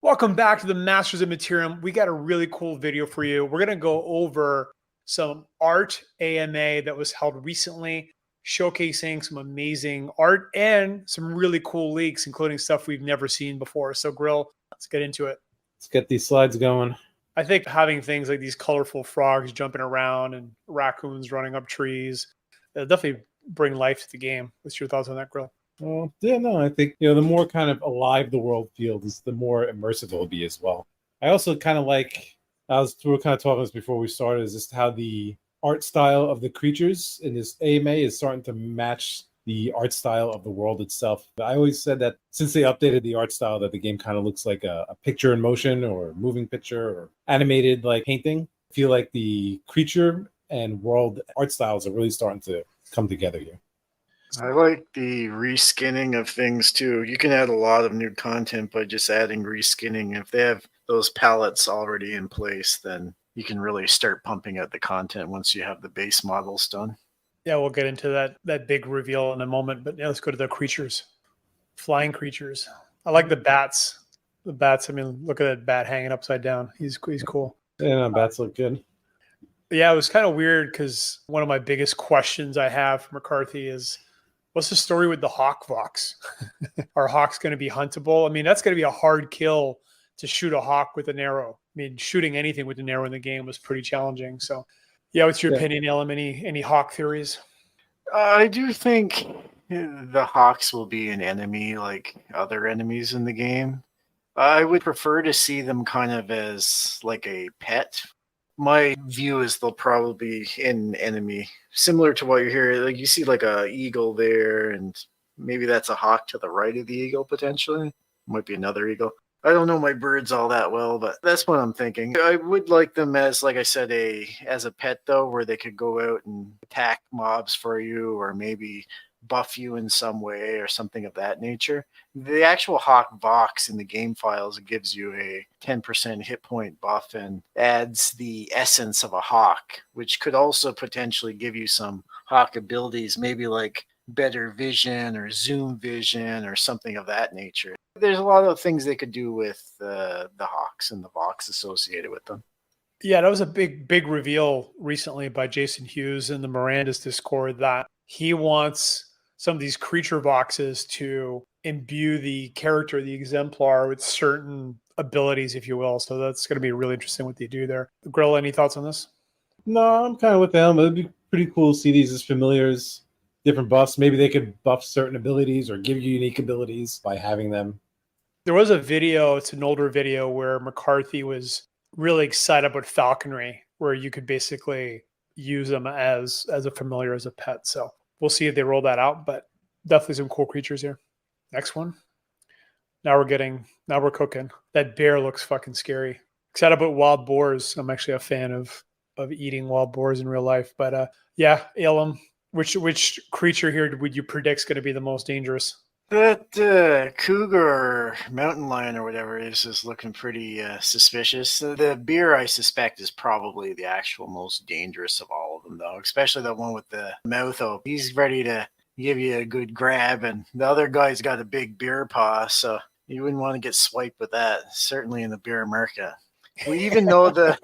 Welcome back to the Masters of Materium. We got a really cool video for you. We're going to go over some art AMA that was held recently, showcasing some amazing art and some really cool leaks, including stuff we've never seen before. So, Grill, let's get into it. Let's get these slides going. I think having things like these colorful frogs jumping around and raccoons running up trees, it'll definitely bring life to the game. What's your thoughts on that, Grill? Well, yeah, no, I think, the more kind of alive the world feels, the more immersive it'll be as well. I also kind of like, we were kind of talking this before we started, is just how the art style of the creatures in this AMA is starting to match the art style of the world itself. I always said that since they updated the art style, that the game kind of looks like a picture in motion or moving picture or animated like painting. I feel like the creature and world art styles are really starting to come together here. I like the reskinning of things too. You can add a lot of new content by just adding reskinning. If they have those palettes already in place, then you can really start pumping out the content once you have the base models done. Yeah, we'll get into that big reveal in a moment, but yeah, let's go to the creatures. Flying creatures. I like the bats. The bats, I mean, look at that bat hanging upside down. He's cool. Yeah, no, bats look good. Yeah, it was kind of weird because one of my biggest questions I have for McCarthy is, what's the story with the hawk vox? Are hawks going to be huntable? I mean, that's going to be a hard kill to shoot a hawk with an arrow. I mean, shooting anything with an arrow in the game was pretty challenging. So, yeah, what's your opinion, Elam? Any hawk theories? I do think the hawks will be an enemy like other enemies in the game. I would prefer to see them kind of as like a pet. My view is they'll probably be an enemy, similar to what you're hearing. Like you see like a eagle there, and maybe that's a hawk to the right of the eagle potentially. Might be another eagle. I don't know my birds all that well, but that's what I'm thinking. I would like them as, like I said, as a pet though, where they could go out and attack mobs for you, or maybe buff you in some way or something of that nature. The actual Hawk Vox in the game files gives you a 10% hit point buff and adds the essence of a hawk, which could also potentially give you some hawk abilities, maybe like better vision or zoom vision or something of that nature. There's a lot of things they could do with the hawks and the Vox associated with them. Yeah, that was a big reveal recently by Jason Hughes in the Mirandus Discord that he wants some of these creature boxes to imbue the character, the exemplar, with certain abilities, if you will. So that's going to be really interesting what they do there. Grill, any thoughts on this? No, I'm kind of with them. It'd be pretty cool to see these as familiars, different buffs. Maybe they could buff certain abilities or give you unique abilities by having them. There was a video, it's an older video, where McCarthy was really excited about falconry, where you could basically use them as a familiar, as a pet. So we'll see if they roll that out, but definitely some cool creatures here. Next one. Now we're cooking. That bear looks fucking scary. Excited about wild boars. I'm actually a fan of eating wild boars in real life. But yeah, Elam, which creature here would you predict is going to be the most dangerous? That cougar or mountain lion or whatever is looking pretty suspicious. The bear, I suspect, is probably the actual most dangerous of all of them, though, especially the one with the mouth open. He's ready to give you a good grab, and the other guy's got a big bear paw, so you wouldn't want to get swiped with that, certainly in the bear market. We even know the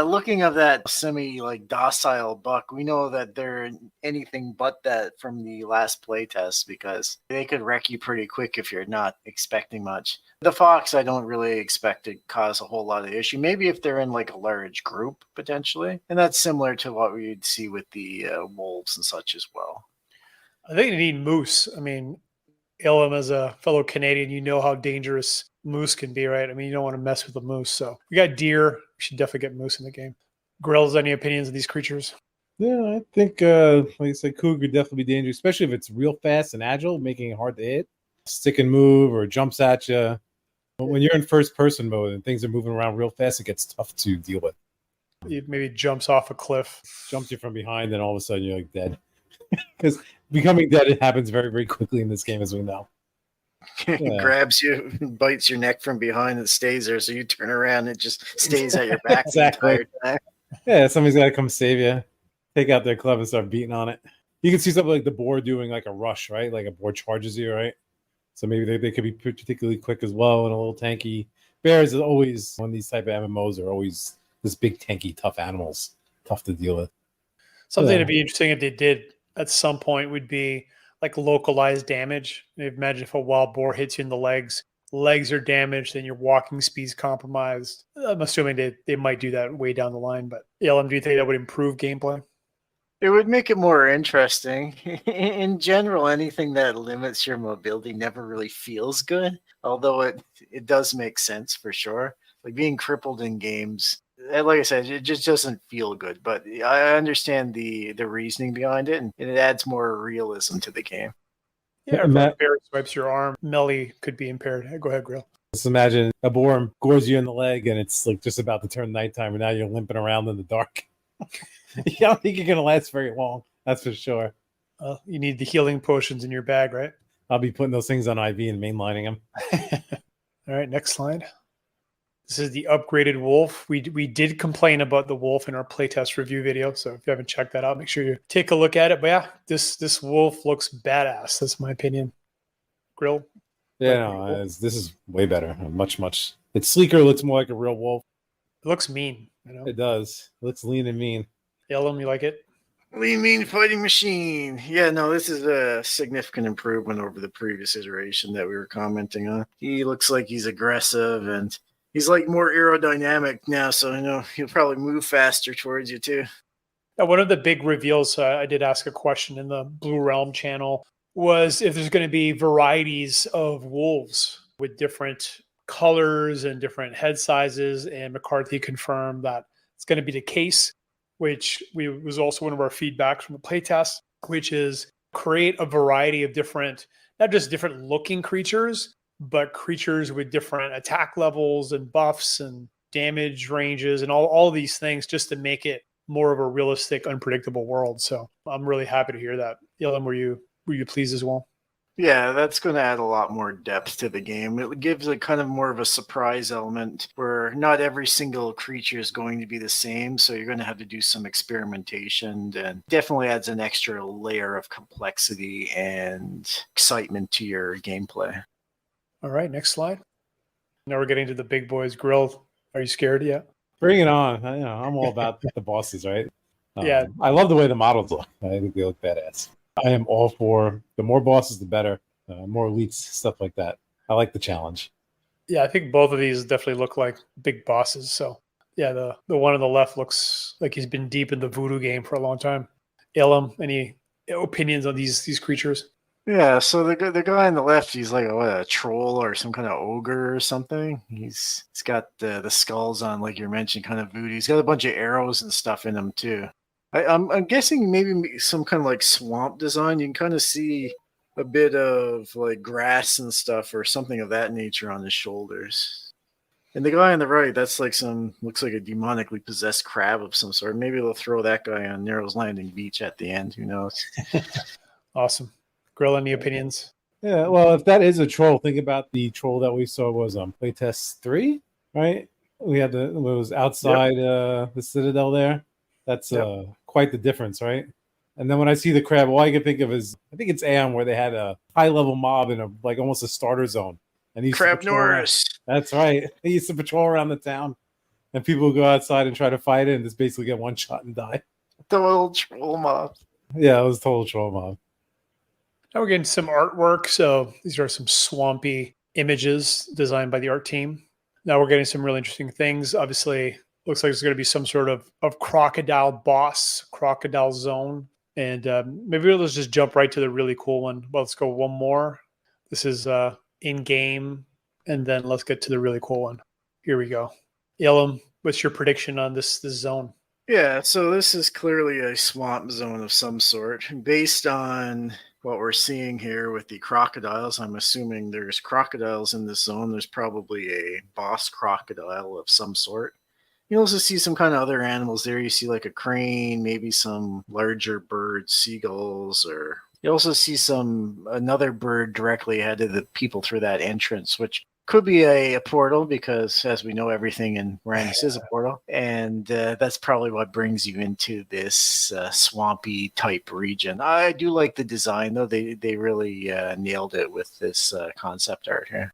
looking of that semi docile buck, we know that they're anything but that from the last play test, because they could wreck you pretty quick if you're not expecting much. The fox, I don't really expect to cause a whole lot of issue. Maybe if they're in like a large group potentially, and that's similar to what we'd see with the wolves and such as well. I think you need moose. I mean, Elam, as a fellow Canadian, you know how dangerous moose can be, right? I mean, you don't want to mess with a moose. So we got deer. We should definitely get moose in the game. Grills, any opinions of these creatures? Yeah, I think, like I said, cougar could definitely be dangerous, especially if it's real fast and agile, making it hard to hit. Stick and move or jumps at you. But when you're in first person mode and things are moving around real fast, it gets tough to deal with. It maybe jumps off a cliff. Jumps you from behind, then all of a sudden you're like dead. Because becoming dead, it happens very, very quickly in this game, as we know. It grabs you, bites your neck from behind, and stays there. So you turn around, it just stays at your back exactly. the entire time. Yeah, somebody's got to come save you. Take out their club and start beating on it. You can see something like the boar doing like a rush, right? Like a boar charges you, right? So maybe they could be particularly quick as well and a little tanky. Bears is always, when these type of MMOs are always this big, tanky, tough animals, tough to deal with. Something Yeah. to be interesting if they did at some point would be like localized damage. Imagine if a wild boar hits you in the legs are damaged, then your walking speed's compromised. I'm assuming they might do that way down the line, but LM, do you think that would improve gameplay? It would make it more interesting. In general, anything that limits your mobility never really feels good, although it does make sense for sure. Like being crippled in games, like I said, it just doesn't feel good. But I understand the reasoning behind it, and it adds more realism to the game. Yeah, if a bear swipes your arm, melee could be impaired. Go ahead, Grill. Just imagine a boar gores you in the leg and it's like just about to turn nighttime and now you're limping around in the dark. I don't think you're going to last very long. That's for sure. You need the healing potions in your bag, right? I'll be putting those things on IV and mainlining them. All right, next slide. This is the upgraded wolf. We did complain about the wolf in our playtest review video, so if you haven't checked that out, make sure you take a look at it. But yeah, this wolf looks badass. That's my opinion. Grill. Yeah, no, this is way better. Much. It's sleeker. Looks more like a real wolf. It looks mean. You know? It does. It looks lean and mean. Elam, you like it? Lean, mean fighting machine. Yeah, no, this is a significant improvement over the previous iteration that we were commenting on. He looks like he's aggressive and he's like more aerodynamic now, so I know he'll probably move faster towards you too. Now, one of the big reveals, I did ask a question in the Blue Realm channel, was if there's going to be varieties of wolves with different colors and different head sizes, and McCarthy confirmed that it's going to be the case, which was also one of our feedbacks from the playtest, which is create a variety of different, not just different looking creatures, but creatures with different attack levels and buffs and damage ranges and all these things, just to make it more of a realistic, unpredictable world. So I'm really happy to hear that. Elam, were you pleased as well? Yeah, that's going to add a lot more depth to the game. It gives a kind of more of a surprise element where not every single creature is going to be the same. So you're going to have to do some experimentation, and definitely adds an extra layer of complexity and excitement to your gameplay. All right, next slide. Now we're getting to the big boys. Grill, are you scared yet? Bring it on. I'm all about the bosses, right? Yeah. I love the way the models look. I think they look badass. I am all for the more bosses, the better. More elites, stuff like that. I like the challenge. Yeah, I think both of these definitely look like big bosses. So yeah, the one on the left looks like he's been deep in the voodoo game for a long time. Elam, any opinions on these creatures? Yeah, so the guy on the left, he's like a troll or some kind of ogre or something. He's got the skulls on, like you mentioned, kind of voodoo. He's got a bunch of arrows and stuff in him too. I'm guessing maybe some kind of like swamp design. You can kind of see a bit of like grass and stuff or something of that nature on his shoulders. And the guy on the right, that's like looks like a demonically possessed crab of some sort. Maybe they'll throw that guy on Nero's Landing Beach at the end. Who knows? Awesome. Grill, any opinions? Yeah, well, if that is a troll, think about the troll that we saw was on playtest 3, right? We had it was outside the Citadel there. That's quite the difference, right? And then when I see the crab, all I can think of is, I think it's AM, where they had a high-level mob in almost a starter zone. And he Crab Norris. That's right. He used to patrol around the town, and people would go outside and try to fight it and just basically get one shot and die. The little troll mob. Yeah, it was a total troll mob. Now we're getting some artwork. So these are some swampy images designed by the art team. Now we're getting some really interesting things. Obviously, looks like there's going to be some sort of crocodile boss, crocodile zone. And maybe let's just jump right to the really cool one. Well, let's go one more. This is in-game. And then let's get to the really cool one. Here we go. Elam, what's your prediction on this zone? Yeah, so this is clearly a swamp zone of some sort. Based on what we're seeing here with the crocodiles, I'm assuming there's crocodiles in this zone. There's probably a boss crocodile of some sort. You also see some kind of other animals there. You see like a crane, maybe some larger birds, seagulls, or you also see another bird directly ahead of the people through that entrance, which Could be a portal because, as we know, everything in Mirandus is a portal. And that's probably what brings you into this swampy type region. I do like the design, though. They really nailed it with this concept art here.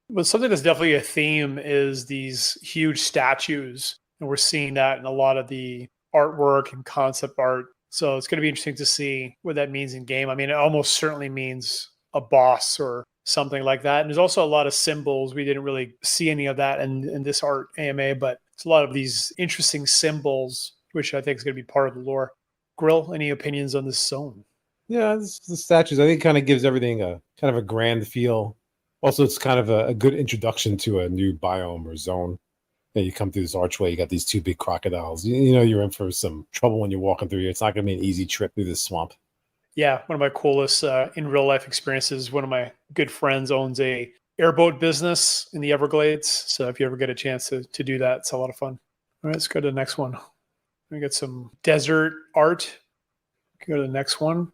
But something that's definitely a theme is these huge statues. And we're seeing that in a lot of the artwork and concept art. So it's going to be interesting to see what that means in game. I mean, it almost certainly means a boss or something like that. And there's also a lot of symbols. We didn't really see any of that in this art AMA, but it's a lot of these interesting symbols, which I think is going to be part of the lore. Grill, any opinions on this zone? Yeah, the statues, I think, kind of gives everything a kind of a grand feel. Also, it's kind of a good introduction to a new biome or zone. You come through this archway, you got these two big crocodiles. You know you're in for some trouble when you're walking through here. It's not going to be an easy trip through this swamp. Yeah, one of my coolest in real life experiences. One of my good friends owns a airboat business in the Everglades. So if you ever get a chance to do that, it's a lot of fun. All right, let's go to the next one. We got some desert art. Go to the next one.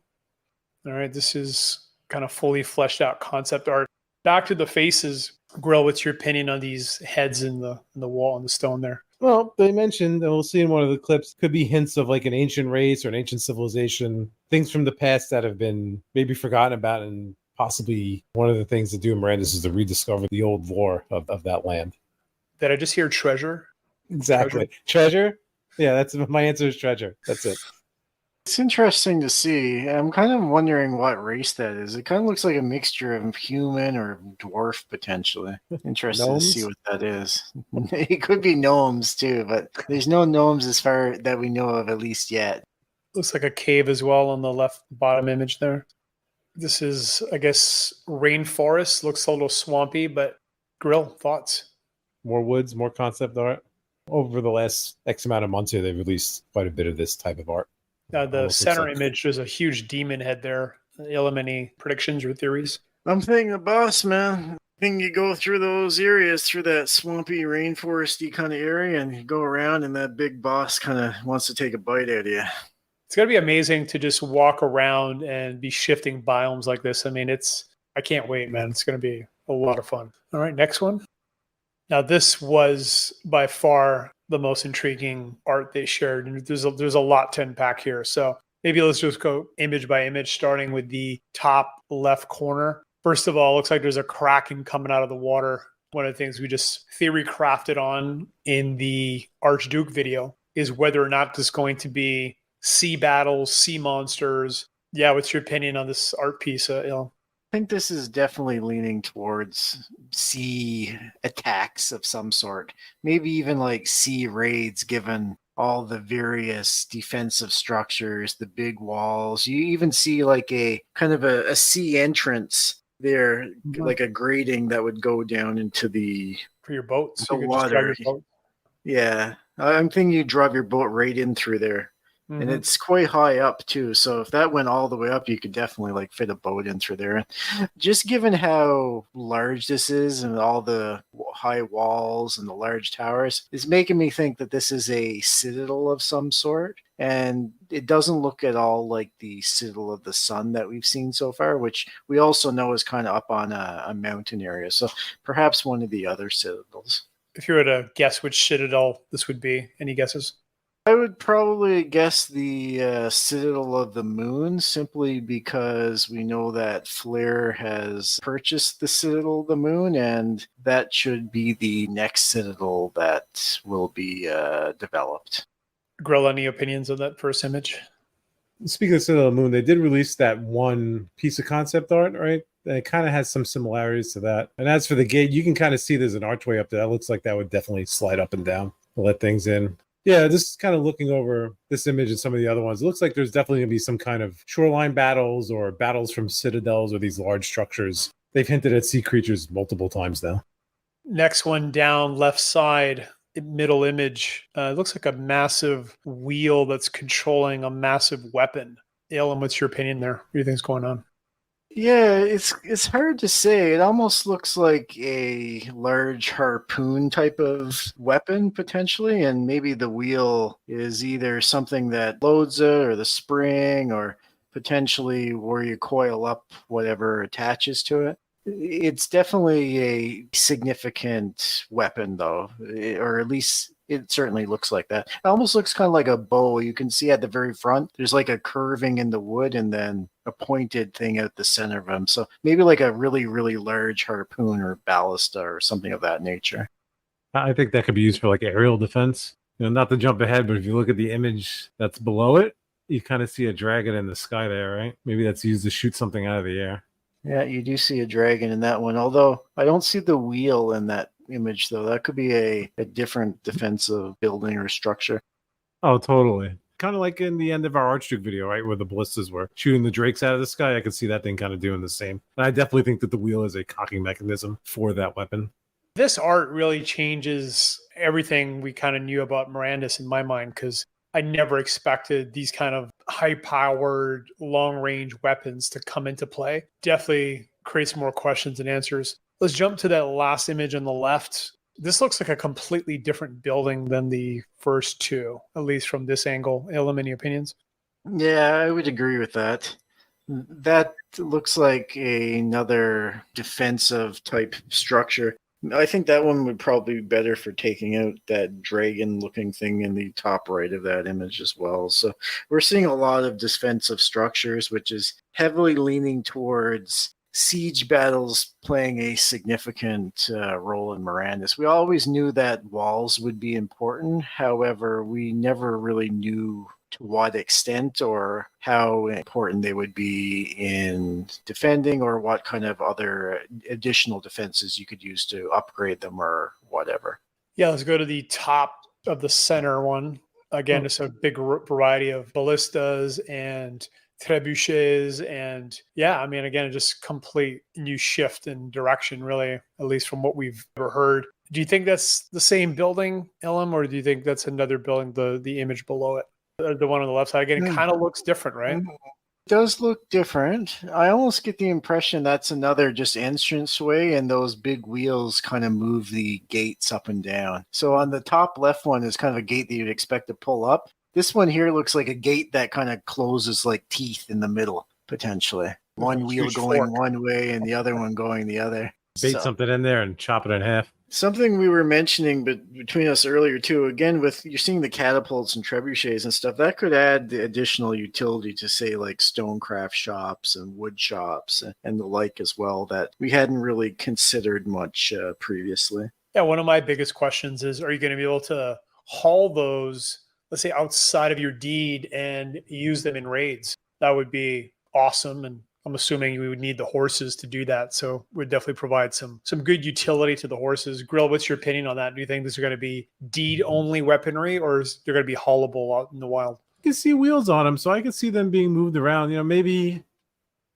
All right, this is kind of fully fleshed out concept art. Back to the faces. Grill, what's your opinion on these heads in the wall and the stone there? Well, they mentioned, and we'll see in one of the clips, could be hints of like an ancient race or an ancient civilization, things from the past that have been maybe forgotten about, and possibly one of the things to do in Mirandus is to rediscover the old lore of that land. Did I just hear treasure? Exactly. Treasure? Yeah, that's my answer is treasure. That's it. It's interesting to see. I'm kind of wondering what race that is. It kind of looks like a mixture of human or dwarf, potentially. Interested to see what that is. It could be gnomes, too, but there's no gnomes as far that we know of, at least yet. Looks like a cave as well on the left bottom image there. This is, I guess, rainforest. Looks a little swampy, but Grill, thoughts? More woods, more concept art. Over the last X amount of months here, they've released quite a bit of this type of art. The center image, there's a huge demon head there. Ilum, any predictions or theories? I'm thinking the boss, man. I think you go through those areas, through that swampy, rainforesty kind of area, and you go around, and that big boss kind of wants to take a bite out of you. It's going to be amazing to just walk around and be shifting biomes like this. I mean, I can't wait, man. It's going to be a lot of fun. All right, next one. Now, this was by far the most intriguing art they shared. And there's a lot to unpack here. So maybe let's just go image by image, starting with the top left corner. First of all, it looks like there's a kraken coming out of the water. One of the things we just theory crafted on in the Archduke video is whether or not there's going to be sea battles, sea monsters. Yeah, what's your opinion on this art piece, Il? I think this is definitely leaning towards sea attacks of some sort. Maybe even like sea raids, given all the various defensive structures, the big walls. You even see like a kind of a sea entrance there, like a grating that would go down into the for your boat. So the water. Yeah, I'm thinking you drive your boat right in through there. Mm-hmm. And it's quite high up too. So if that went all the way up, you could definitely like fit a boat in through there. Just given how large this is and all the high walls and the large towers, is making me think that this is a citadel of some sort. And it doesn't look at all like the citadel of the sun that we've seen so far, which we also know is kind of up on a mountain area. So perhaps one of the other citadels. If you were to guess which citadel this would be, any guesses? I would probably guess the Citadel of the Moon, simply because we know that Flair has purchased the Citadel of the Moon, and that should be the next Citadel that will be developed. Grill, any opinions on that first image? Speaking of Citadel of the Moon, they did release that one piece of concept art, right? It kind of has some similarities to that. And as for the gate, you can kind of see there's an archway up there. That looks like that would definitely slide up and down to let things in. Yeah, this is kind of looking over this image and some of the other ones. It looks like there's definitely going to be some kind of shoreline battles or battles from citadels or these large structures. They've hinted at sea creatures multiple times now. Next one down, left side, middle image. It looks like a massive wheel that's controlling a massive weapon. Alan, what's your opinion there? What do you think's going on? Yeah, it's hard to say. It almost looks like a large harpoon type of weapon, potentially, and maybe the wheel is either something that loads it, or the spring, or potentially where you coil up whatever attaches to it. It's definitely a significant weapon, though, or at least it certainly looks like that. It almost looks kind of like a bow. You can see at the very front, there's like a curving in the wood and then a pointed thing at the center of them. So maybe like a really, really large harpoon or ballista or something of that nature. I think that could be used for like aerial defense. Not to jump ahead, but if you look at the image that's below it, you kind of see a dragon in the sky there, right? Maybe that's used to shoot something out of the air. Yeah, you do see a dragon in that one, although I don't see the wheel in that image, though. That could be a different defensive building or structure. Oh, totally. Kind of like in the end of our Archduke video, right? Where the ballistas were shooting the drakes out of the sky. I could see that thing kind of doing the same. And I definitely think that the wheel is a cocking mechanism for that weapon. This art really changes everything we kind of knew about Mirandus in my mind, because I never expected these kind of high-powered, long-range weapons to come into play. Definitely creates more questions than answers. Let's jump to that last image on the left. This looks like a completely different building than the first two, at least from this angle. Ilum, any opinions? Yeah, I would agree with that. That looks like another defensive type structure. I think that one would probably be better for taking out that dragon looking thing in the top right of that image as well. So we're seeing a lot of defensive structures, which is heavily leaning towards siege battles playing a significant role in Mirandus. We always knew that walls would be important. However, we never really knew to what extent or how important they would be in defending, or what kind of other additional defenses you could use to upgrade them or whatever. Yeah, let's go to the top of the center one. Again, it's a big variety of ballistas and trebuchets, and yeah, I mean, again, just complete new shift in direction, really, at least from what we've ever heard. Do you think that's the same building, Ilum, or do you think that's another building, the image below it? The one on the left side, again, it kind of looks different, right? It does look different. I almost get the impression that's another just entranceway, and those big wheels kind of move the gates up and down. So on the top left one is kind of a gate that you'd expect to pull up. This one here looks like a gate that kind of closes like teeth in the middle, potentially. One wheel going one way and the other one going the other. Bait something in there and chop it in half. Something we were mentioning between us earlier too, again, with you're seeing the catapults and trebuchets and stuff, that could add the additional utility to, say, like stonecraft shops and wood shops and the like as well, that we hadn't really considered much previously. Yeah, one of my biggest questions is, are you going to be able to haul those, let's say, outside of your deed and use them in raids? That would be awesome, and I'm assuming we would need the horses to do that. So it would definitely provide some good utility to the horses. Grill, what's your opinion on that? Do you think this is going to be deed-only weaponry, or is they're going to be haulable out in the wild? You can see wheels on them, so I can see them being moved around. Maybe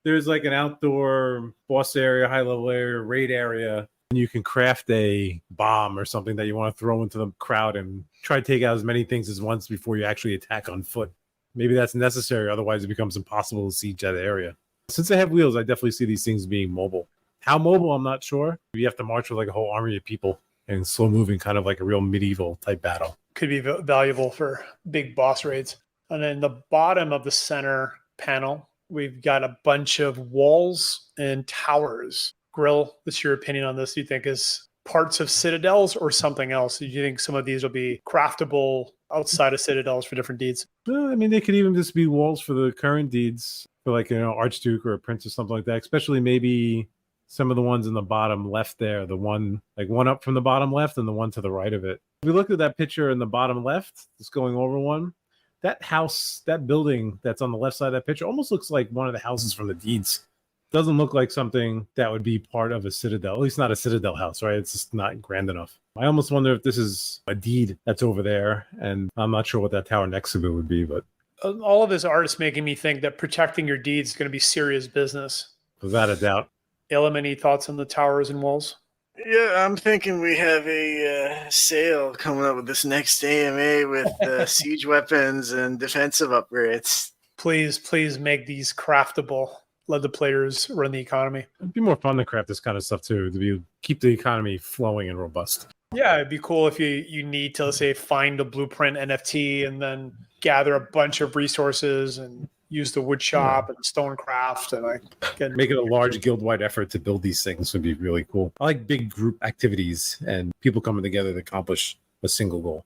there's like an outdoor boss area, high-level area, raid area, and you can craft a bomb or something that you want to throw into the crowd and try to take out as many things as once before you actually attack on foot. Maybe that's necessary. Otherwise, it becomes impossible to siege that area. Since they have wheels, I definitely see these things being mobile. How mobile, I'm not sure. You have to march with like a whole army of people and slow moving, kind of like a real medieval type battle. Could be valuable for big boss raids. And then the bottom of the center panel, we've got a bunch of walls and towers. Grill, what's your opinion on this? Do you think is parts of citadels or something else? Do you think some of these will be craftable outside of citadels for different deeds? I mean, they could even just be walls for the current deeds. For like, Archduke or a prince or something like that, especially maybe some of the ones in the bottom left there, the one up from the bottom left and the one to the right of it. If we look at that picture in the bottom left, just going over one, that house, that building that's on the left side of that picture almost looks like one of the houses from the deeds. Doesn't look like something that would be part of a citadel, at least not a citadel house, right? It's just not grand enough. I almost wonder if this is a deed that's over there, and I'm not sure what that tower next to it would be, but all of this art is making me think that protecting your deeds is going to be serious business. Without a doubt. Ilum, any thoughts on the towers and walls? Yeah, I'm thinking we have a sale coming up with this next AMA with siege weapons and defensive upgrades. Please make these craftable. Let the players run the economy. It'd be more fun to craft this kind of stuff too, to keep the economy flowing and robust. Yeah, it'd be cool if you need to, let's say, find a blueprint NFT and then gather a bunch of resources and use the wood shop and the stonecraft, and I can Make it a large guild-wide effort to build these things would be really cool. I like big group activities and people coming together to accomplish a single goal.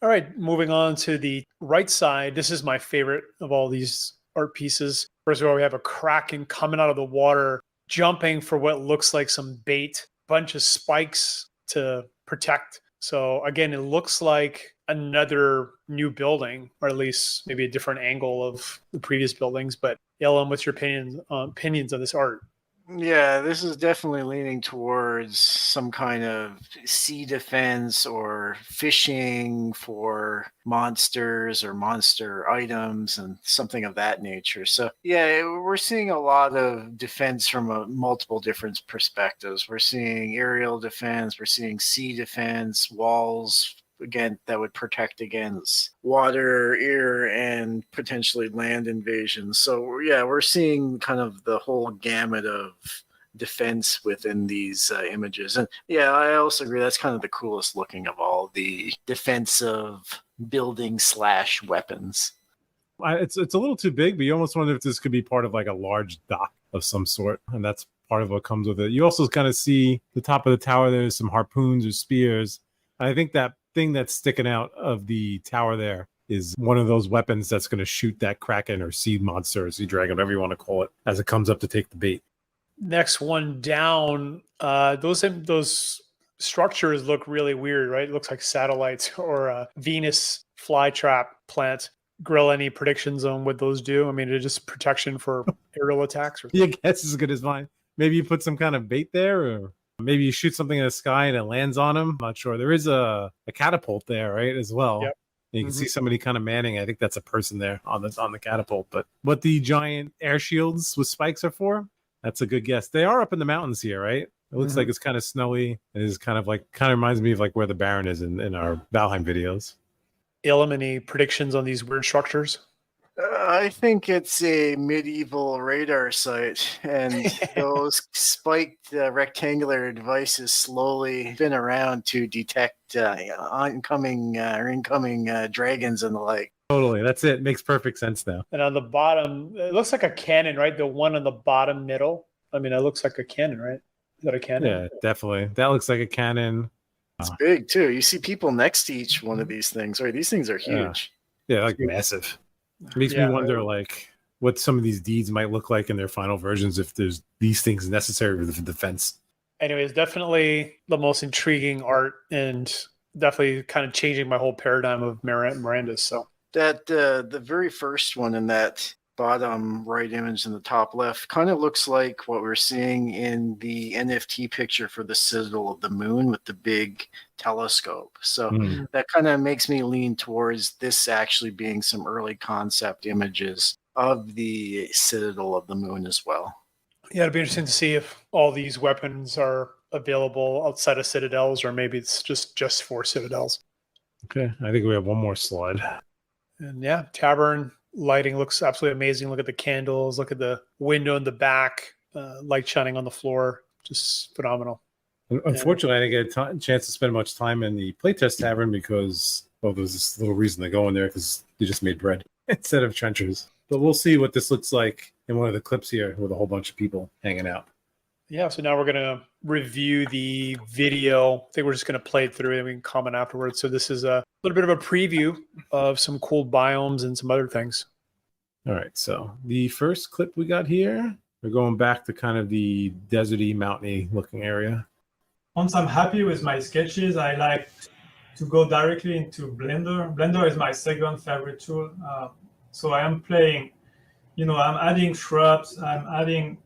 All right, moving on to the right side. This is my favorite of all these art pieces. First of all, we have a kraken coming out of the water, jumping for what looks like some bait, bunch of spikes to protect. So again, it looks like another new building, or at least maybe a different angle of the previous buildings. But Ellen, what's your opinions on this art? Yeah, this is definitely leaning towards some kind of sea defense or fishing for monsters or monster items and something of that nature. So, yeah, we're seeing a lot of defense from multiple different perspectives. We're seeing aerial defense, we're seeing sea defense, walls, again, that would protect against water, air, and potentially land invasions. So yeah, we're seeing kind of the whole gamut of defense within these images. And yeah, I also agree that's kind of the coolest looking of all the defensive building / weapons. It's a little too big, but you almost wonder if this could be part of like a large dock of some sort, and that's part of what comes with it. You also kind of see the top of the tower. There's some harpoons or spears. And I think that thing that's sticking out of the tower there is one of those weapons that's going to shoot that kraken or sea monster or sea dragon, whatever you want to call it, as it comes up to take the bait. Next one down, those structures look really weird, right? It looks like satellites or a Venus flytrap plant. Grill, any predictions on what those do? I mean, they're just protection for aerial attacks? Or Your guess is as good as mine. Maybe you put some kind of bait there, or maybe you shoot something in the sky and it lands on him. I'm not sure. There is a catapult there, right, as well. Yep. You can see somebody kind of manning. I think that's a person there on the catapult. But what the giant air shields with spikes are for, that's a good guess. They are up in the mountains here, right? It looks like it's kind of snowy. It is kind of reminds me of like where the Baron is in our Valheim videos. Ilum, any predictions on these weird structures? I think it's a medieval radar site, and those spiked rectangular devices slowly spin around to detect oncoming or incoming dragons and the like. Totally. That's it. Makes perfect sense now. And on the bottom, it looks like a cannon, right? The one on the bottom middle. I mean, it looks like a cannon, right? Is that a cannon? Yeah, definitely. That looks like a cannon. It's big, too. You see people next to each one of these things, right? These things are huge. Yeah, like massive. It makes me wonder, like, what some of these deeds might look like in their final versions if there's these things necessary for the defense. Anyways, definitely the most intriguing art and definitely kind of changing my whole paradigm of Mirandus. So that the very first one in that bottom right image in the top left kind of looks like what we're seeing in the NFT picture for the Citadel of the Moon with the big telescope. So that kind of makes me lean towards this actually being some early concept images of the Citadel of the Moon as well. Yeah, it'd be interesting to see if all these weapons are available outside of citadels, or maybe it's just for citadels. Okay, I think we have one more slide. And yeah, Tavern lighting looks absolutely amazing. Look at the candles, look at the window in the back, light shining on the floor, just phenomenal. Unfortunately, I didn't get a chance to spend much time in the playtest tavern because, well, there's this little reason to go in there because they just made bread instead of trenchers. But we'll see what this looks like in one of the clips here with a whole bunch of people hanging out. Yeah, so now we're going to review the video. I think we're just going to play it through and we can comment afterwards. So this is a little bit of a preview of some cool biomes and some other things. All right, so the first clip we got here, we're going back to kind of the deserty, mountainy looking area. Once I'm happy with my sketches, I like to go directly into Blender. Blender is my second favorite tool. So I am playing, I'm adding shrubs, I'm adding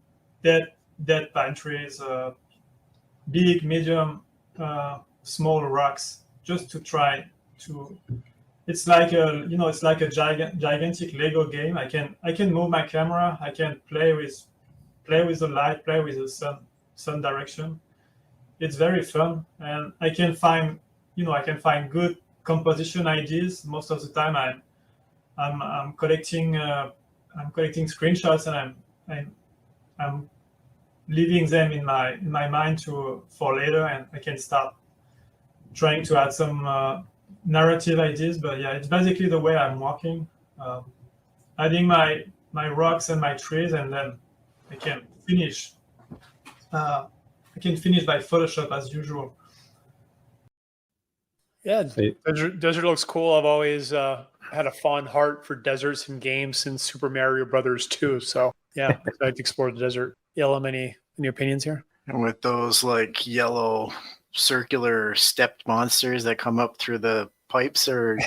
dead pine trees, big, medium, small rocks, just to try to. It's like a gigantic Lego game. I can move my camera. I can play with the light, play with the sun direction. It's very fun, and I can find good composition ideas. Most of the time, I'm collecting screenshots, and I'm leaving them in my mind for later, and I can start trying to add some narrative ideas. But yeah, it's basically the way I'm working, adding my my rocks and my trees, and then I can finish. I can finish by Photoshop as usual. Yeah, Hey. desert looks cool. I've always had a fond heart for deserts and games since Super Mario Brothers 2. So yeah, I'd like to explore the desert. Yellow, any opinions here? And with those like yellow circular stepped monsters that come up through the pipes or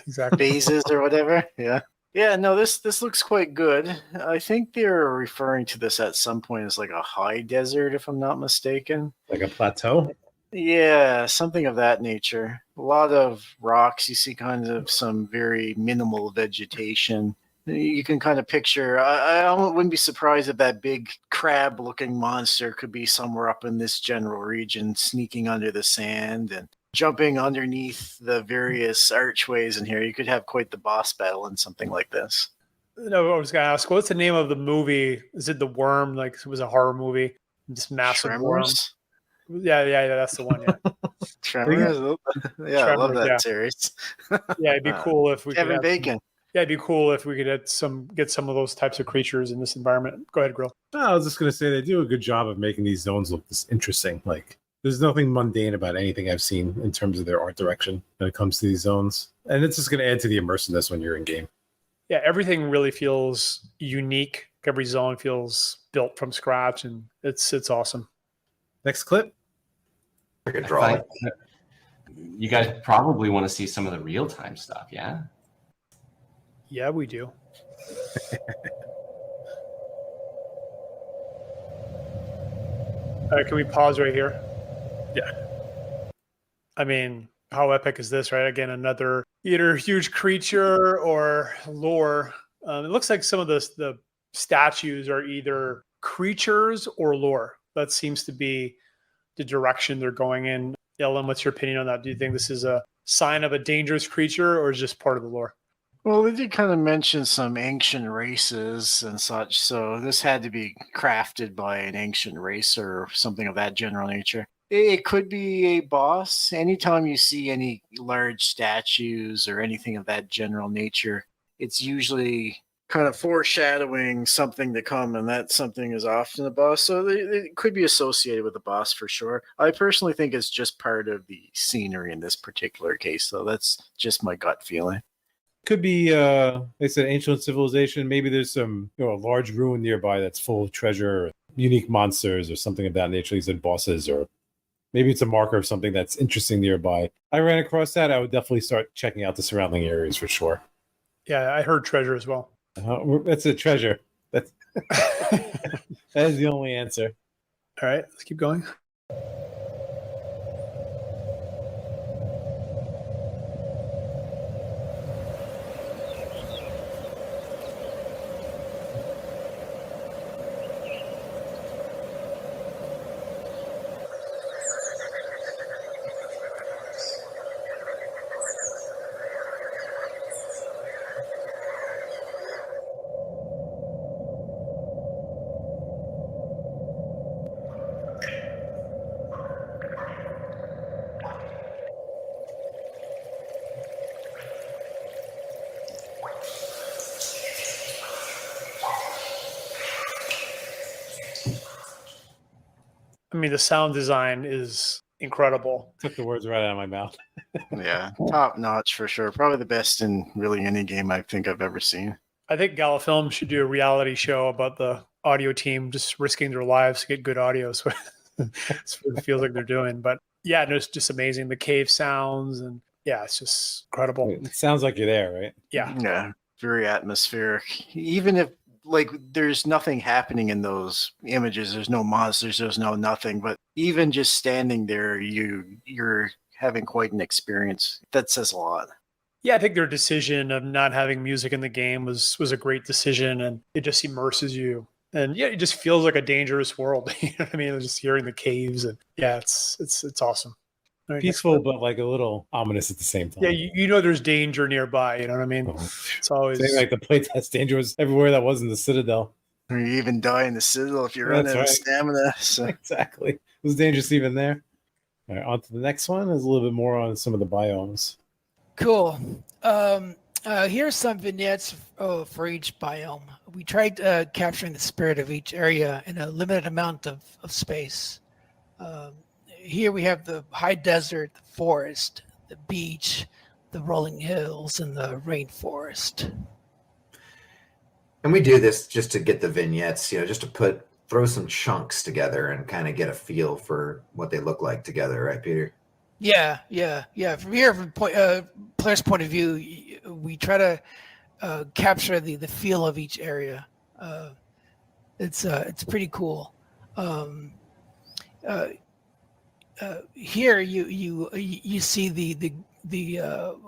Exactly. phases or whatever. Yeah. Yeah, no, this looks quite good. I think they're referring to this at some point as like a high desert, if I'm not mistaken. Like a plateau? Yeah, something of that nature. A lot of rocks. You see kind of some very minimal vegetation. You can kind of picture, I wouldn't be surprised if that big crab-looking monster could be somewhere up in this general region, sneaking under the sand and jumping underneath the various archways in here. You could have quite the boss battle in something like this. No, I was gonna ask, what's the name of the movie? Is it The Worm? Like it was a horror movie. This massive worm. Tremors? Yeah, that's the one. Yeah, Tremors? Yeah, I love Tremors, that yeah. series. yeah. It'd be cool if we could Kevin have Bacon. Yeah, it'd be cool if we could get some of those types of creatures in this environment. Go ahead, Grill. No, I was just going to say they do a good job of making these zones look this interesting. Like, there's nothing mundane about anything I've seen in terms of their art direction when it comes to these zones. And it's just going to add to the immersiveness when you're in game. Yeah, everything really feels unique. Every zone feels built from scratch, and it's awesome. Next clip. Like a drawing. You guys probably want to see some of the real-time stuff, yeah? Yeah, we do. All right, can we pause right here? Yeah. I mean, how epic is this, right? Again, another either huge creature or lore. It looks like some of the statues are either creatures or lore. That seems to be the direction they're going in. Ellen, what's your opinion on that? Do you think this is a sign of a dangerous creature or is just part of the lore? Well, they did kind of mention some ancient races and such, so this had to be crafted by an ancient race or something of that general nature. It could be a boss. Anytime you see any large statues or anything of that general nature, it's usually kind of foreshadowing something to come, and that something is often a boss. So it could be associated with a boss for sure. I personally think it's just part of the scenery in this particular case, though. That's just my gut feeling. Could be, they said ancient civilization. Maybe there's some, a large ruin nearby that's full of treasure, or unique monsters, or something of that nature. He said bosses, or maybe it's a marker of something that's interesting nearby. I ran across that. I would definitely start checking out the surrounding areas for sure. Yeah, I heard treasure as well. That's a treasure. That is the only answer. All right, let's keep going. I mean, the sound design is incredible. Took the words right out of my mouth. Yeah, top notch for sure. Probably the best in really any game I think I've ever seen. I think Galafilm should do a reality show about the audio team just risking their lives to get good audio. So that's what it feels like they're doing. But yeah, no, it's just amazing. The cave sounds and yeah, it's just incredible. It sounds like you're there, right? Yeah. Very atmospheric. Even if like there's nothing happening in those images, there's no monsters, there's no nothing, but even just standing there, you're having quite an experience. That says a lot. Yeah, I think their decision of not having music in the game was a great decision, and it just immerses you. And yeah, it just feels like a dangerous world. You know what I mean? Just hearing the caves and yeah, it's awesome. All right, peaceful, but like a little ominous at the same time. Yeah, you know there's danger nearby. You know what I mean? It's always like the playtest danger was everywhere that was in the Citadel. Or you even die in the Citadel if you run out of stamina. So. Exactly. It was dangerous even there. All right, on to the next one. Is a little bit more on some of the biomes. Cool. Here's some vignettes for each biome. We tried capturing the spirit of each area in a limited amount of space. Here we have the high desert, the forest, the beach, the rolling hills, and the rainforest. And we do this just to get the vignettes, just to throw some chunks together and kind of get a feel for what they look like together, right, Peter? Yeah. From here, from player's point of view, we try to capture the feel of each area. It's pretty cool. Here you see the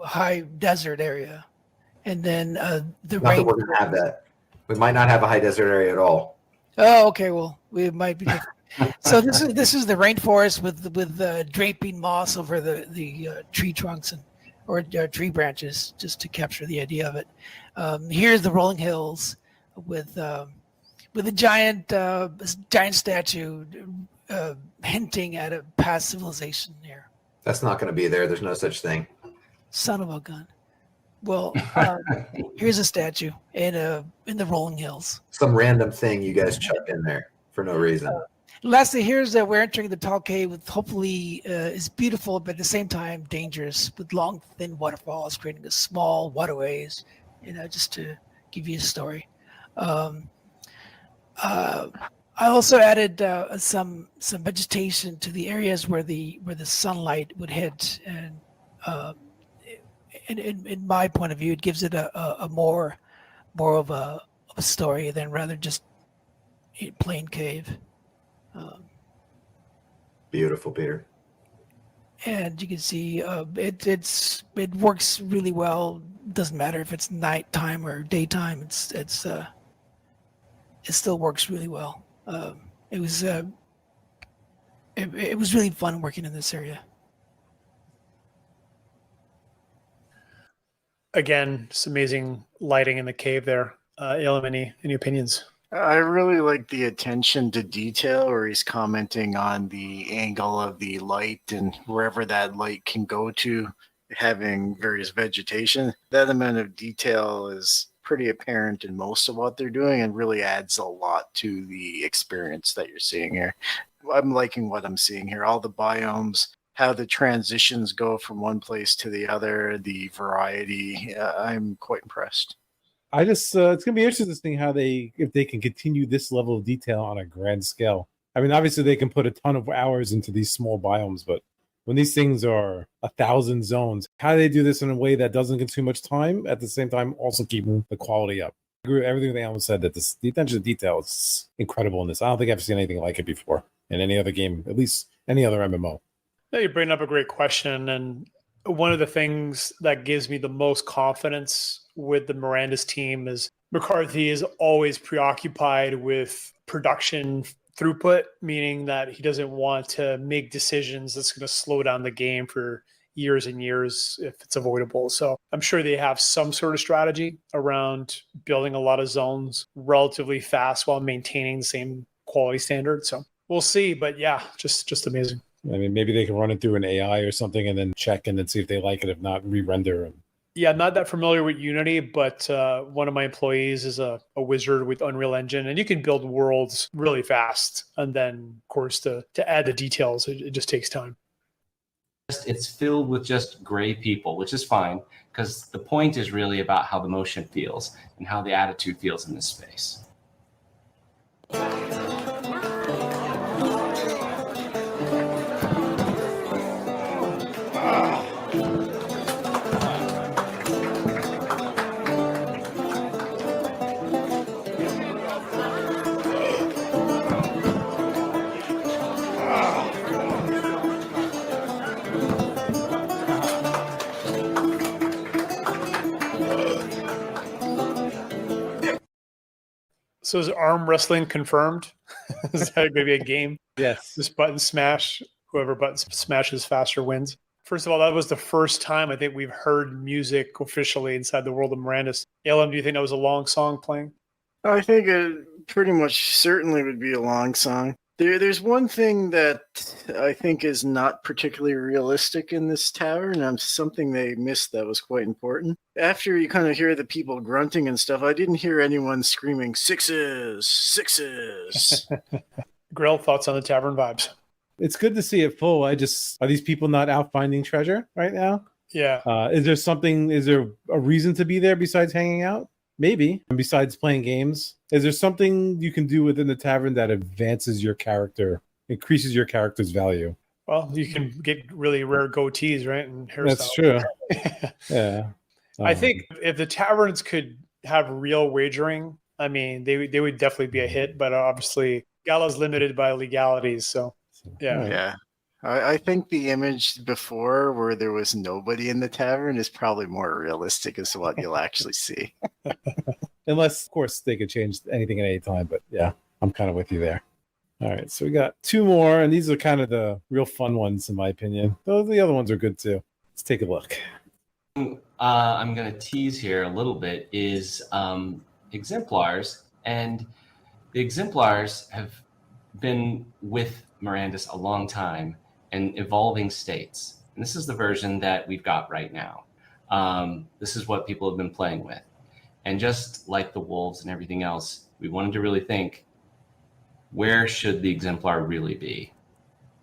high desert area, and then the Not rain. that we're gonna have that. We might not have a high desert area at all. Oh, okay. Well, we might be different. So this is the rainforest with draping moss over the tree trunks or tree branches, just to capture the idea of it. Here's the rolling hills with a giant statue hinting at a past civilization here. That's not going to be there. There's no such thing. Son of a gun. Well, here's a statue in the rolling hills. Some random thing you guys chucked in there for no reason. Lastly, here's that we're entering the tall cave with hopefully is beautiful, but at the same time dangerous, with long, thin waterfalls creating a small waterways. Just to give you a story. I also added some vegetation to the areas where the sunlight would hit, and in my point of view, it gives it a more of a story than rather just a plain cave. Beautiful, Peter. And you can see it works really well. Doesn't matter if it's nighttime or daytime. It still works really well. It was really fun working in this area. Again, some amazing lighting in the cave there. Elam, any opinions? I really like the attention to detail where he's commenting on the angle of the light and wherever that light can go to, having various vegetation. That amount of detail is pretty apparent in most of what they're doing and really adds a lot to the experience that you're seeing here. I'm liking what I'm seeing here. All the biomes, how the transitions go from one place to the other, the variety. I'm quite impressed. It's going to be interesting how if they can continue this level of detail on a grand scale. I mean, obviously they can put a ton of hours into these small biomes, but when these things are 1,000 zones, how do they do this in a way that doesn't consume much time, at the same time also keeping the quality up? I agree with everything that Alan said, that the attention to detail is incredible in this. I don't think I've seen anything like it before in any other game, at least any other MMO. Yeah, you bring up a great question, and one of the things that gives me the most confidence with the Mirandus team is McCarthy is always preoccupied with production throughput, meaning that he doesn't want to make decisions that's going to slow down the game for years and years if it's avoidable. So I'm sure they have some sort of strategy around building a lot of zones relatively fast while maintaining the same quality standard. So we'll see, but yeah, just amazing. I mean, maybe they can run it through an AI or something and then check and then see if they like it. If not, re-render. Yeah, I'm not that familiar with Unity, but one of my employees is a wizard with Unreal Engine, and you can build worlds really fast. And then, of course, to add the details, it just takes time. It's filled with just gray people, which is fine, because the point is really about how the motion feels and how the attitude feels in this space. So is arm wrestling confirmed? Is that going to be a game? Yes. This button smash, whoever button smashes faster wins. First of all, that was the first time I think we've heard music officially inside the world of Mirandus. Elam, do you think that was a long song playing? I think it pretty much certainly would be a long song. There's one thing that I think is not particularly realistic in this tavern, and something they missed that was quite important. After you kind of hear the people grunting and stuff, I didn't hear anyone screaming, "Sixes! Sixes!" Grill, thoughts on the tavern vibes? It's good to see it full. Are these people not out finding treasure right now? Yeah. Is there a reason to be there besides hanging out? Maybe. And besides playing games, is there something you can do within the tavern that advances your character, increases your character's value? Well, you can get really rare goatees, right? And hairstyles. That's true. Yeah. I think if the taverns could have real wagering, I mean, they would definitely be a hit. But obviously, Gala's limited by legalities, so yeah. Yeah. I think the image before where there was nobody in the tavern is probably more realistic as to what you'll actually see. Unless, of course, they could change anything at any time. But yeah, I'm kind of with you there. All right, so we got two more, and these are kind of the real fun ones, in my opinion. Though the other ones are good, too. Let's take a look. I'm going to tease here a little bit is exemplars. And the exemplars have been with Mirandus a long time and evolving states. And this is the version that we've got right now. This is what people have been playing with. And just like the wolves and everything else, we wanted to really think, where should the exemplar really be?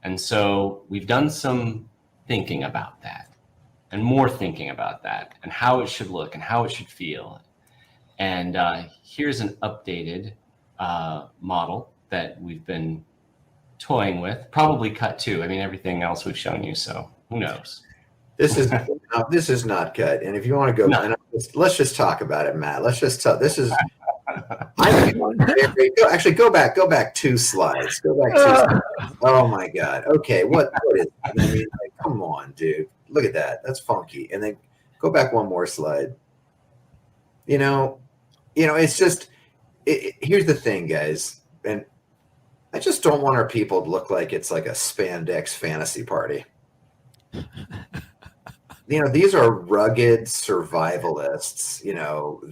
And so we've done some thinking about that and more thinking about that and how it should look and how it should feel. And here's an updated model that we've been toying with, probably cut too. I mean, everything else we've shown you, so who knows? This is not cut. And if you want to go, let's just talk about it, Matt. Let's just talk. This is. Actually, go back 2 slides. Go back 2 slides. Oh my God. Okay, what is? I mean, like, come on, dude. Look at that. That's funky. And then go back 1 more slide. It's just. Here's the thing, guys, and I just don't want our people to look like it's like a spandex fantasy party. These are rugged survivalists,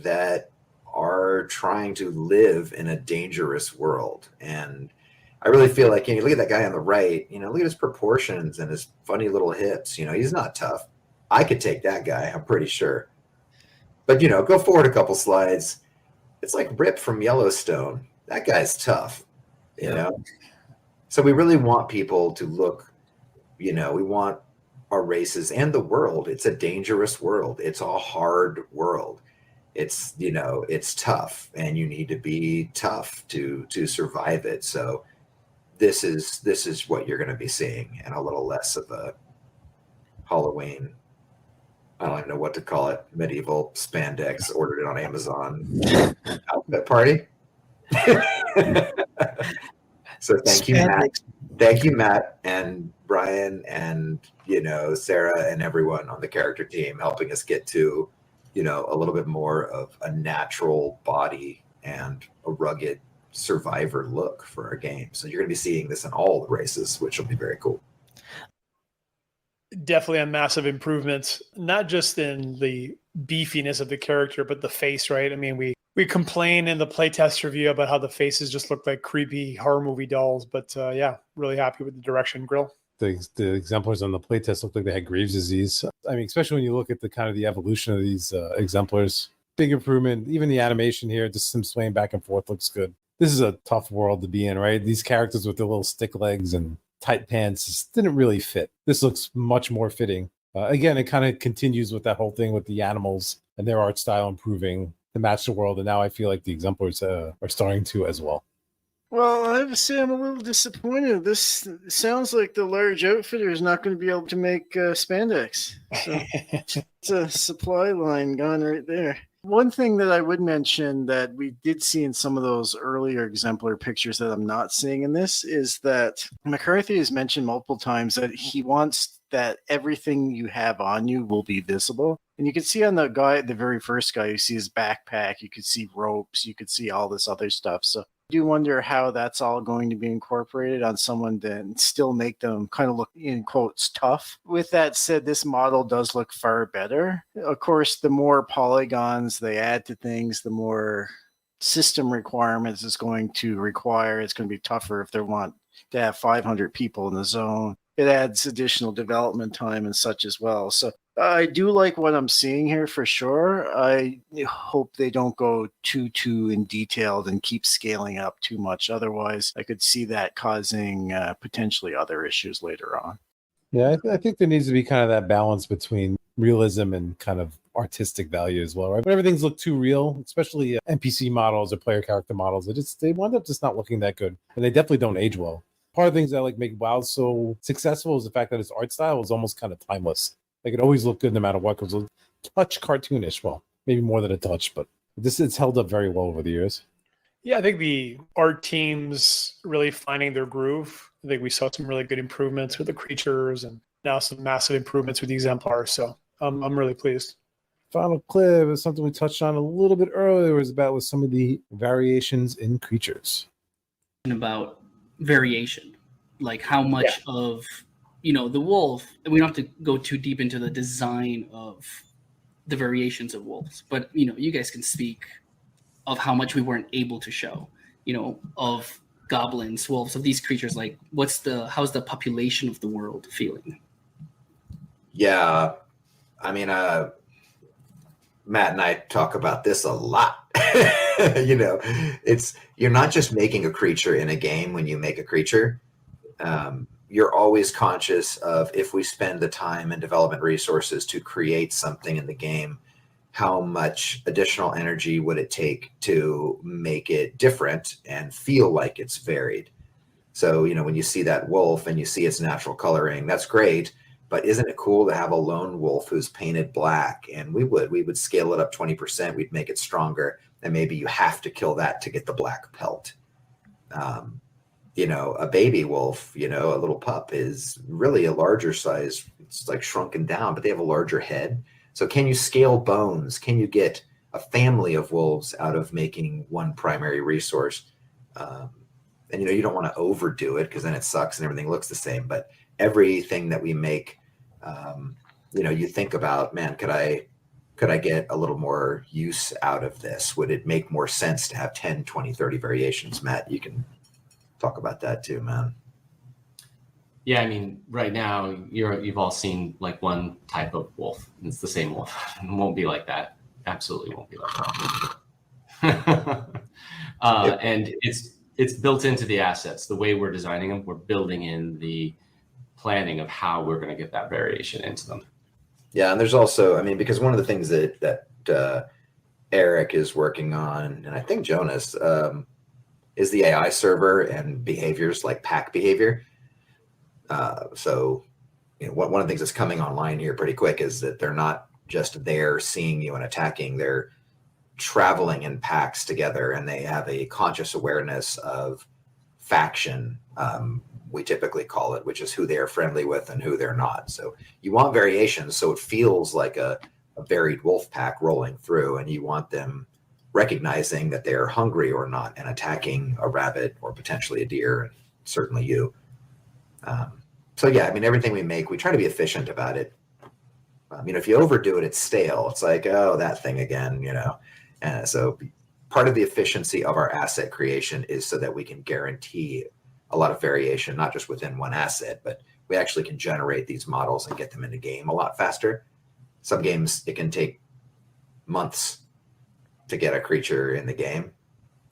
that are trying to live in a dangerous world. And I really feel like, look at that guy on the right, look at his proportions and his funny little hips. He's not tough. I could take that guy, I'm pretty sure. But, go forward a couple slides. It's like Rip from Yellowstone. That guy's tough, So we really want people to look, we want our races and the world. It's a dangerous world. It's a hard world. It's, it's tough, and you need to be tough to survive it. So this is what you're going to be seeing, and a little less of a Halloween, I don't even know what to call it, medieval spandex, ordered it on Amazon outfit party. So thank you, Matt. Thank you, Matt and Brian and, Sarah and everyone on the character team helping us get to, a little bit more of a natural body and a rugged survivor look for our game. So you're going to be seeing this in all the races, which will be very cool. Definitely a massive improvement, not just in the beefiness of the character, but the face, right? I mean, we complain in the playtest review about how the faces just look like creepy horror movie dolls, but yeah, really happy with the direction. Grill. The exemplars on the playtest looked like they had Graves' disease. I mean, especially when you look at the kind of the evolution of these exemplars. Big improvement. Even the animation here, just him swaying back and forth, looks good. This is a tough world to be in, right? These characters with their little stick legs and tight pants just didn't really fit. This looks much more fitting. Again, it kind of continues with that whole thing with the animals and their art style improving to match the world. And now I feel like the exemplars are starting to as well. Well, I have to say I'm a little disappointed. This sounds like the large outfitter is not going to be able to make spandex. So it's a supply line gone right there. One thing that I would mention that we did see in some of those earlier exemplar pictures that I'm not seeing in this is that McCarthy has mentioned multiple times that he wants that everything you have on you will be visible. And you can see on the guy, the very first guy, you see his backpack, you could see ropes, you could see all this other stuff. So I do wonder how that's all going to be incorporated on someone to still make them kind of look, in quotes, tough. With that said, this model does look far better. Of course, the more polygons they add to things, the more system requirements it's going to require. It's going to be tougher if they want to have 500 people in the zone. It adds additional development time and such as well. So I do like what I'm seeing here for sure. I hope they don't go too in detailed and keep scaling up too much. Otherwise, I could see that causing potentially other issues later on. Yeah, I think there needs to be kind of that balance between realism and kind of artistic value as well, right? But everything's look too real, especially NPC models or player character models. They wind up just not looking that good, and they definitely don't age well. Part of the things that like make WoW so successful is the fact that its art style is almost kind of timeless. Like it always looked good no matter what. Because a touch cartoonish, well, maybe more than a touch, but it's held up very well over the years. Yeah, I think the art team's really finding their groove. I think we saw some really good improvements with the creatures, and now some massive improvements with the exemplars. So I'm really pleased. Final clip is something we touched on a little bit earlier. Was about with some of the variations in creatures. About variation, like how much of the wolf, and we don't have to go too deep into the design of the variations of wolves, but you guys can speak of how much we weren't able to show of goblins, wolves, of these creatures. Like how's the population of the world feeling? Yeah, I mean, Matt and I talk about this a lot. You're not just making a creature in a game. When you make a creature, you're always conscious of, if we spend the time and development resources to create something in the game, how much additional energy would it take to make it different and feel like it's varied. So, when you see that wolf and you see its natural coloring, that's great. But isn't it cool to have a lone wolf who's painted black? And we would scale it up 20%. We'd make it stronger. And maybe you have to kill that to get the black pelt. A baby wolf, a little pup, is really a larger size. It's like shrunken down, but they have a larger head. So can you scale bones? Can you get a family of wolves out of making one primary resource? And you don't want to overdo it, because then it sucks and everything looks the same. But everything that we make, you think about, man, could I get a little more use out of this? Would it make more sense to have 10, 20, 30 variations? Matt, you can talk about that too, man. Yeah, I mean, right now you've all seen like one type of wolf. It's the same wolf. It won't be like that. Absolutely won't be like that. And it's built into the assets. The way we're designing them, we're building in the planning of how we're going to get that variation into them. Yeah, and there's also, because one of the things that Eric is working on, and I think Jonas, is the AI server and behaviors like pack behavior. So one of the things that's coming online here pretty quick is that they're not just there seeing you and attacking. They're traveling in packs together, and they have a conscious awareness of faction, we typically call it, which is who they are friendly with and who they're not. So you want variations, so it feels like a varied wolf pack rolling through, and you want them recognizing that they're hungry or not and attacking a rabbit or potentially a deer, and certainly you. So yeah, everything we make, we try to be efficient about it. If you overdo it, it's stale. It's like, oh, that thing again, And so part of the efficiency of our asset creation is so that we can guarantee a lot of variation, not just within one asset, but we actually can generate these models and get them in the game a lot faster. Some games, it can take months to get a creature in the game.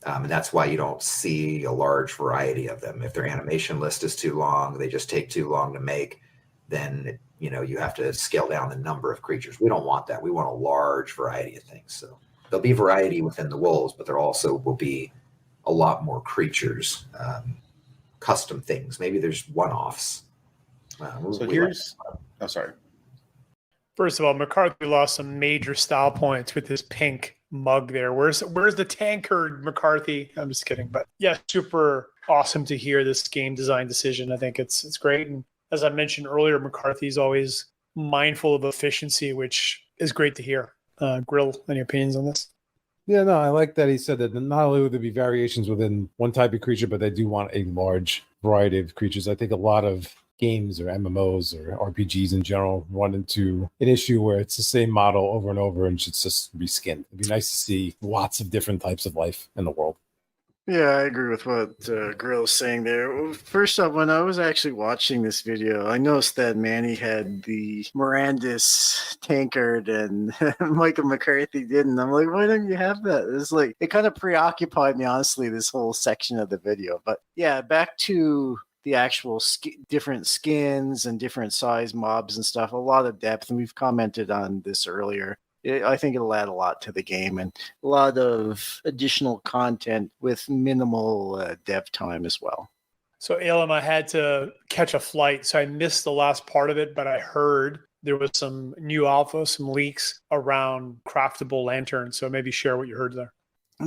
And that's why you don't see a large variety of them. If their animation list is too long, they just take too long to make, then you have to scale down the number of creatures. We don't want that. We want a large variety of things. So there'll be variety within the wolves, but there also will be a lot more creatures, custom things. Maybe there's one-offs. Sorry. First of all, McCarthy lost some major style points with his pink mug there. Where's the tankard, McCarthy? I'm just kidding. But yeah, super awesome to hear this game design decision. I think it's great. And as I mentioned earlier, McCarthy's always mindful of efficiency, which is great to hear. Grill, any opinions on this? Yeah, no, I like that he said that not only would there be variations within one type of creature, but they do want a large variety of creatures. I think a lot of games or MMOs or RPGs in general run into an issue where it's the same model over and over and should just reskinned. It'd be nice to see lots of different types of life in the world. Yeah, I agree with what Grill's saying there. Well, first off, when I was actually watching this video, I noticed that Manny had the Mirandus tankard and Michael McCarthy didn't. I'm like, why don't you have that? It's like, it kind of preoccupied me, honestly, this whole section of the video. But yeah, back to the actual different skins and different size mobs and stuff, a lot of depth. And we've commented on this earlier. I think it'll add a lot to the game and a lot of additional content with minimal dev time as well. So, Elam, I had to catch a flight, so I missed the last part of it, but I heard there was some new alpha, some leaks around craftable lanterns. So maybe share what you heard there.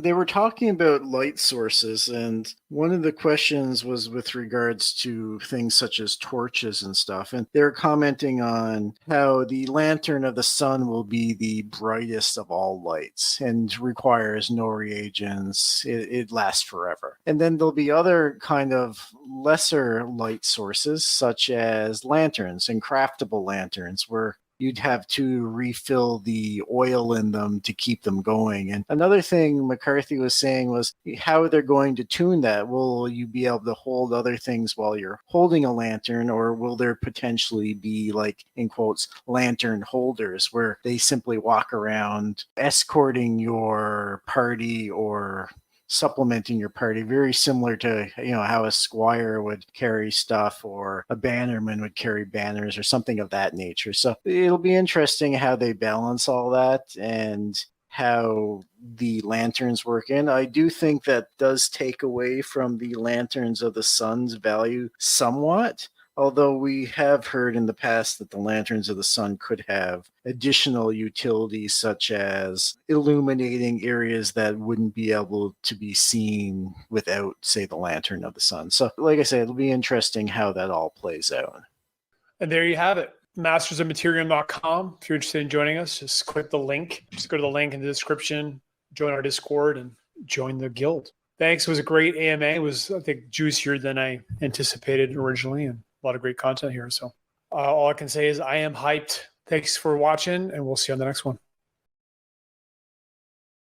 They were talking about light sources, and one of the questions was with regards to things such as torches and stuff. And they're commenting on how the lantern of the sun will be the brightest of all lights and requires no reagents. It lasts forever. And then there'll be other kind of lesser light sources, such as lanterns and craftable lanterns, where you'd have to refill the oil in them to keep them going. And another thing McCarthy was saying was how they're going to tune that. Will you be able to hold other things while you're holding a lantern, or will there potentially be, like, in quotes, lantern holders where they simply walk around escorting your party or supplementing your party, very similar to how a squire would carry stuff or a bannerman would carry banners or something of that nature. So it'll be interesting how they balance all that and how the lanterns work in. I do think that does take away from the lanterns of the sun's value somewhat. Although we have heard in the past that the lanterns of the sun could have additional utilities, such as illuminating areas that wouldn't be able to be seen without, say, the lantern of the sun. So, like I said, it'll be interesting how that all plays out. And there you have it. mastersofmaterium.com. If you're interested in joining us, just click the link. Just go to the link in the description, join our Discord, and join the guild. Thanks. It was a great AMA. It was, I think, juicier than I anticipated originally, and a lot of great content here. So all I can say is I am hyped. Thanks for watching, and we'll see you on the next one.